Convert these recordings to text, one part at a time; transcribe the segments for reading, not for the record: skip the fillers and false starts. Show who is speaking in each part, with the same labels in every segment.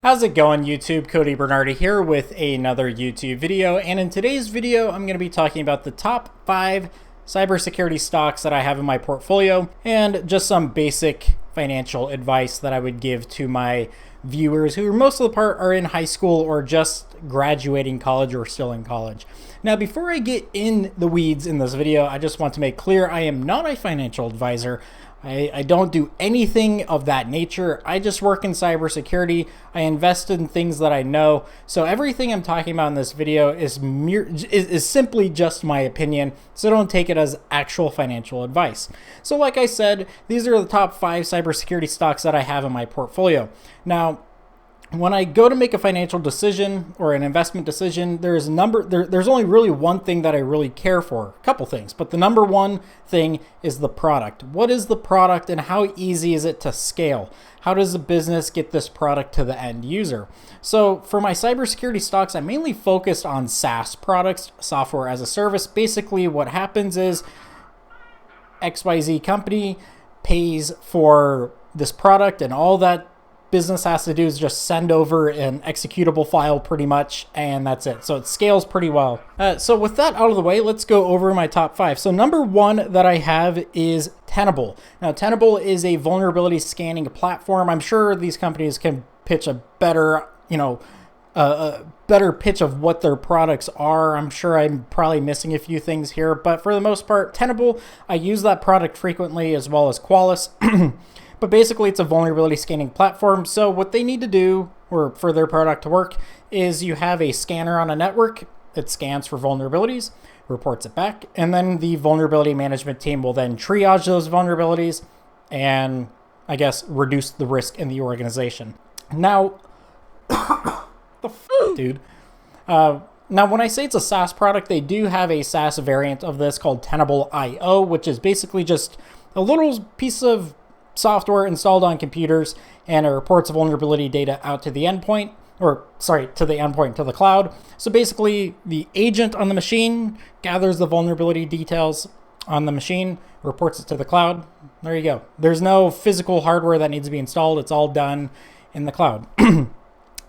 Speaker 1: How's it going, YouTube? Cody Bernardi here with another YouTube video, and in today's video I'm going to be talking about the top 5 cybersecurity stocks that I have in my portfolio and just some basic financial advice that I would give to my viewers who most of the part are in high school or just graduating college or still in college. Now, before I get in the weeds in this video, I just want to make clear I am not a financial advisor. I don't do anything of that nature. I just work in cybersecurity. I invest in things that I know. So everything I'm talking about in this video is simply just my opinion. So don't take it as actual financial advice. So like I said, these are the top 5 cybersecurity stocks that I have in my portfolio. Now, when I go to make a financial decision or an investment decision, there's only really one thing that I really care for, a couple things, but the number one thing is the product. What is the product and how easy is it to scale? How does the business get this product to the end user? So for my cybersecurity stocks, I'm mainly focused on SaaS products, software as a service. Basically what happens is XYZ company pays for this product, and all that business has to do is just send over an executable file pretty much, and that's it. So it scales pretty well. So with that out of the way, let's go over my top 5. So number 1 that I have is Tenable. Now, Tenable is a vulnerability scanning platform. I'm sure these companies can pitch a better, a better pitch of what their products are. I'm sure I'm probably missing a few things here, but for the most part, Tenable, I use that product frequently, as well as Qualys. But basically, it's a vulnerability scanning platform. So what they need to do, or for their product to work, is you have a scanner on a network. It scans for vulnerabilities, reports it back, and then the vulnerability management team will then triage those vulnerabilities and, I guess, reduce the risk in the organization. Now, dude. Now, when I say it's a SaaS product, they do have a SaaS variant of this called Tenable IO, which is basically just a little piece of software installed on computers, and it reports vulnerability data out to the endpoint, to the cloud. So basically, the agent on the machine gathers the vulnerability details on the machine, reports it to the cloud. There you go. There's no physical hardware that needs to be installed. It's all done in the cloud.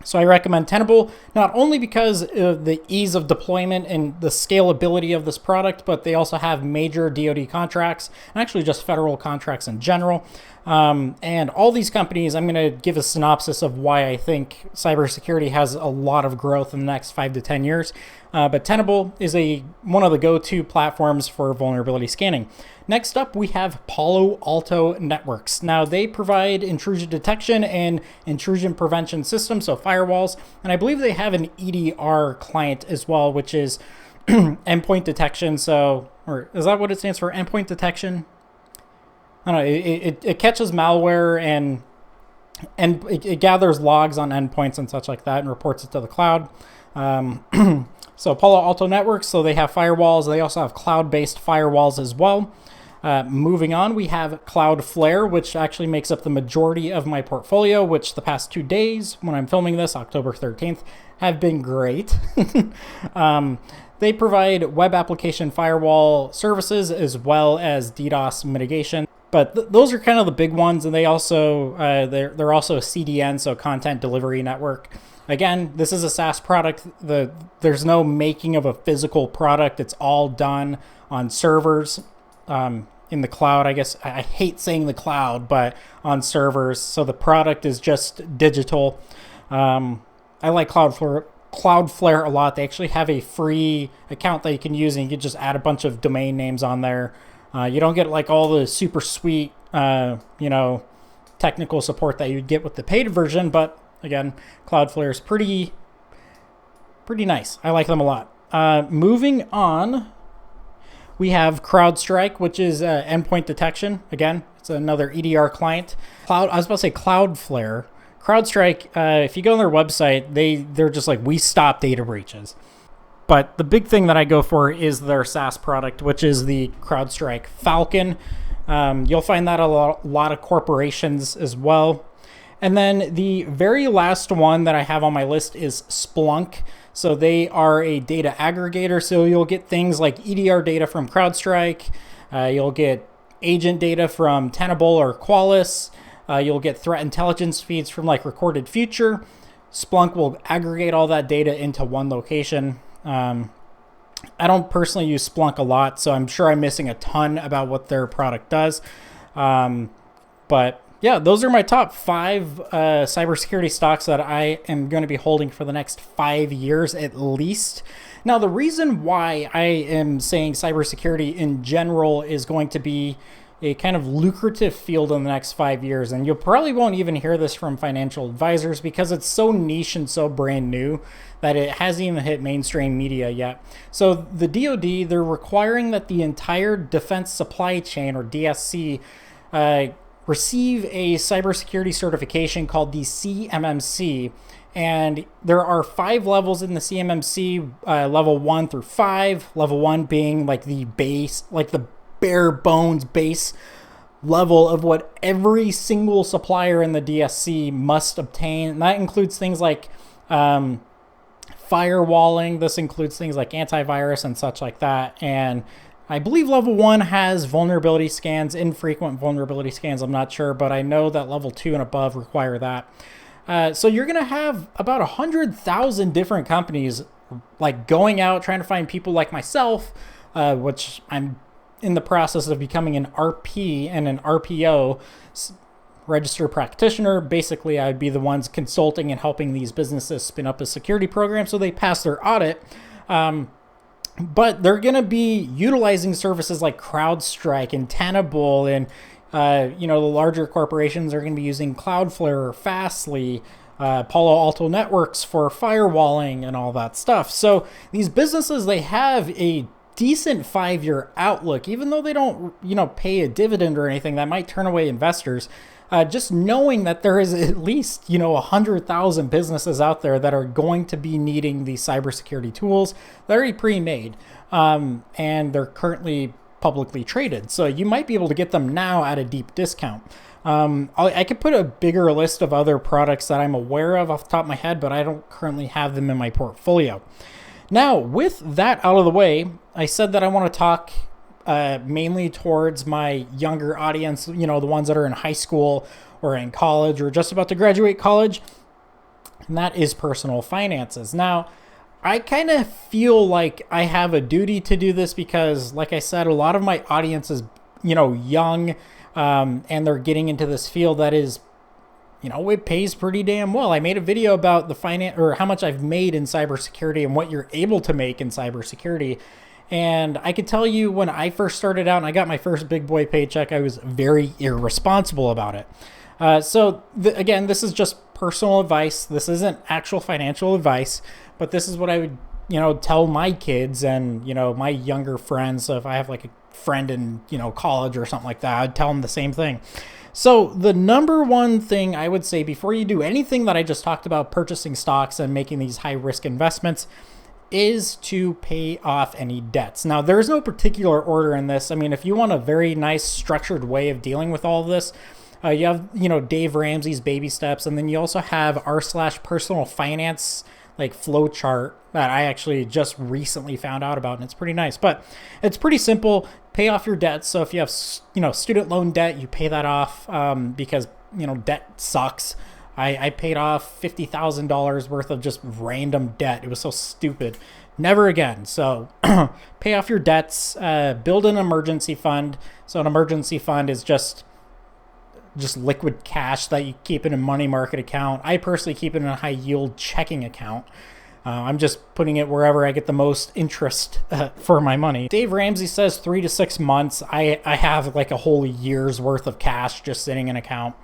Speaker 1: So I recommend Tenable, not only because of the ease of deployment and the scalability of this product, but they also have major DoD contracts, and actually just federal contracts in general. And all these companies, I'm going to give a synopsis of why I think cybersecurity has a lot of growth in the next 5 to 10 years. But Tenable is one of the go-to platforms for vulnerability scanning. Next up, we have Palo Alto networks. Now, they provide intrusion detection and intrusion prevention systems, so firewalls, and I believe they have an EDR client as well, which is endpoint detection. Or is that what it stands for? Endpoint detection? I don't know. It catches malware and it gathers logs on endpoints and such like that and reports it to the cloud. So Palo Alto networks, so they have firewalls. They also have cloud-based firewalls as well. Moving on, we have Cloudflare, which actually makes up the majority of my portfolio, which the past 2 days, when I'm filming this, October 13th, have been great. They provide web application firewall services as well as DDoS mitigation. But those are kind of the big ones, and they also they're also a CDN, so content delivery network. Again, this is a SaaS product. There's no making of a physical product. It's all done on servers in the cloud. I guess I hate saying the cloud, but on servers. So the product is just digital. I like Cloudflare a lot. They actually have a free account that you can use, and you can just add a bunch of domain names on there. You don't get like all the super sweet, technical support that you'd get with the paid version, but again, Cloudflare is pretty nice. I like them a lot. Moving on, we have Crowdstrike, which is endpoint detection. Again, it's another EDR client. I was about to say Cloudflare. Crowdstrike, if you go on their website, they're just like, we stop data breaches. But the big thing that I go for is their SaaS product, which is the Crowdstrike Falcon. You'll find that a lot of corporations as well. And then the very last one that I have on my list is Splunk. So they are a data aggregator. So you'll get things like EDR data from Crowdstrike. You'll get agent data from Tenable or Qualys. You'll get threat intelligence feeds from like Recorded Future. Splunk will aggregate all that data into one location. I don't personally use Splunk a lot, so I'm sure I'm missing a ton about what their product does. But yeah, those are my top 5 cybersecurity stocks that I am going to be holding for the next 5 years at least. Now, the reason why I am saying cybersecurity in general is going to be a kind of lucrative field in the next 5 years, and you probably won't even hear this from financial advisors because it's so niche and so brand new that it hasn't even hit mainstream media yet. So the DoD, they're requiring that the entire defense supply chain, or DSC, receive a cybersecurity certification called the CMMC. And there are 5 levels in the CMMC, level 1 through 5. Level 1 being like the base, like the bare bones base level of what every single supplier in the DSC must obtain. And that includes things like firewalling. This includes things like antivirus and such like that. And I believe level 1 has vulnerability scans, infrequent vulnerability scans. I'm not sure, but I know that level 2 and above require that. So you're going to have about 100,000 different companies like going out trying to find people like myself, which I'm in the process of becoming an RP and an RPO, registered practitioner. Basically, I'd be the ones consulting and helping these businesses spin up a security program so they pass their audit. But they're going to be utilizing services like Crowdstrike and Tenable, and the larger corporations are going to be using Cloudflare, Fastly, Palo Alto networks for firewalling and all that stuff. So these businesses, they have a decent 5-year outlook, even though they don't, pay a dividend or anything that might turn away investors. Just knowing that there is at least, 100,000 businesses out there that are going to be needing these cybersecurity tools that are already pre-made, and they're currently publicly traded. So you might be able to get them now at a deep discount. I could put a bigger list of other products that I'm aware of off the top of my head, but I don't currently have them in my portfolio. Now, with that out of the way, I said that I want to talk mainly towards my younger audience, the ones that are in high school or in college or just about to graduate college, and that is personal finances. Now, I kind of feel like I have a duty to do this because, like I said, a lot of my audience is, young, and they're getting into this field that is, it pays pretty damn well. I made a video about the finance, or how much I've made in cybersecurity and what you're able to make in cybersecurity. And I could tell you, when I first started out and I got my first big boy paycheck, I was very irresponsible about it. Again, this is just personal advice. This isn't actual financial advice, but this is what I would, tell my kids and, my younger friends. So if I have like a friend in, college or something like that, I'd tell them the same thing. So the number one thing I would say before you do anything that I just talked about, purchasing stocks and making these high risk investments, is to pay off any debts. Now, there's no particular order in this. I mean, if you want a very nice structured way of dealing with all of this, you have, Dave Ramsey's baby steps, and then you also have r/personal finance like flow chart that I actually just recently found out about, and it's pretty nice. But it's pretty simple. Pay off your debts. So if you have, student loan debt, you pay that off because, debt sucks. I paid off $50,000 worth of just random debt. It was so stupid. Never again. So pay off your debts, build an emergency fund. So an emergency fund is just liquid cash that you keep in a money market account. I personally keep it in a high yield checking account. I'm just putting it wherever I get the most interest for my money. Dave Ramsey says 3 to 6 months. I have like a whole year's worth of cash just sitting in an account.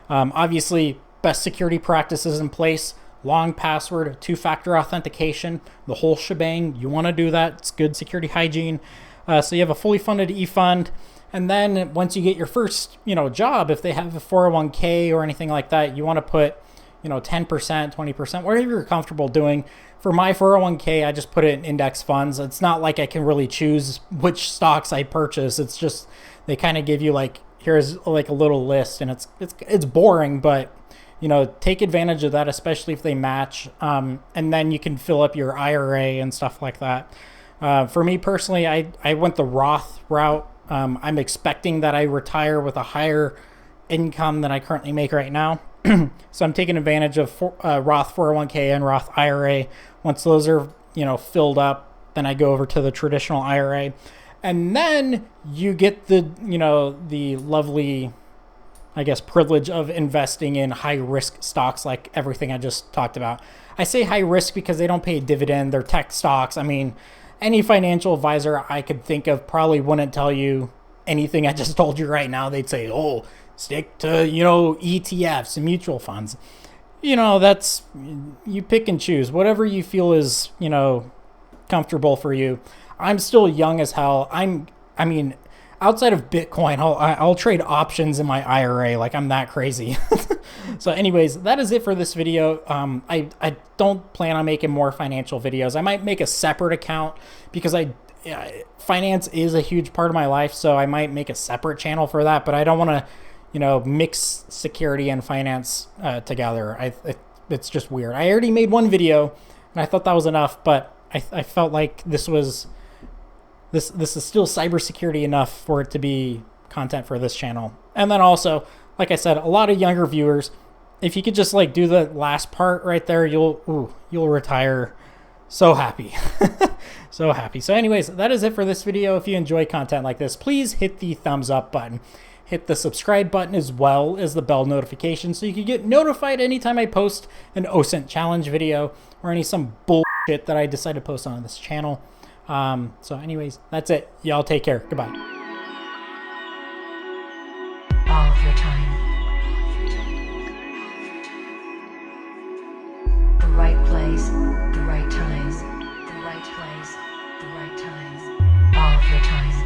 Speaker 1: Obviously, best security practices in place, long password, 2-factor authentication, the whole shebang. You want to do that. It's good security hygiene. So you have a fully funded e-fund. And then once you get your first, job, if they have a 401k or anything like that, you want to put, 10%, 20%, whatever you're comfortable doing. For my 401k, I just put it in index funds. It's not like I can really choose which stocks I purchase. It's just, they kind of give you like, here's like a little list, and it's boring, but take advantage of that, especially if they match. And then you can fill up your IRA and stuff like that. For me personally, I went the Roth route. I'm expecting that I retire with a higher income than I currently make right now. So I'm taking advantage of Roth 401k and Roth IRA. Once those are, filled up, then I go over to the traditional IRA. And then you get the, the lovely, I guess, privilege of investing in high risk stocks like everything I just talked about. I say high risk because they don't pay a dividend. They're tech stocks. I mean, any financial advisor I could think of probably wouldn't tell you anything I just told you right now. They'd say, oh, stick to, ETFs and mutual funds. That's, you pick and choose whatever you feel is, comfortable for you. I'm still young as hell. I mean, outside of Bitcoin, I'll trade options in my IRA. Like, I'm that crazy. So anyways, that is it for this video. I don't plan on making more financial videos. I might make a separate account because finance is a huge part of my life. So I might make a separate channel for that, but I don't want to, mix security and finance together. It's just weird. I already made one video and I thought that was enough, but I felt like this is still cybersecurity enough for it to be content for this channel. And then also, like I said, a lot of younger viewers, if you could just do the last part right there, you'll retire so happy. So happy. So anyways, that is it for this video. If you enjoy content like this, please hit the thumbs up button. Hit the subscribe button as well as the bell notification so you can get notified anytime I post an OSINT challenge video or some bullshit that I decide to post on this channel. So anyways, that's it. Y'all take care. Goodbye.
Speaker 2: All of your time. The right place, the right times. The right place, the right times. All of your time.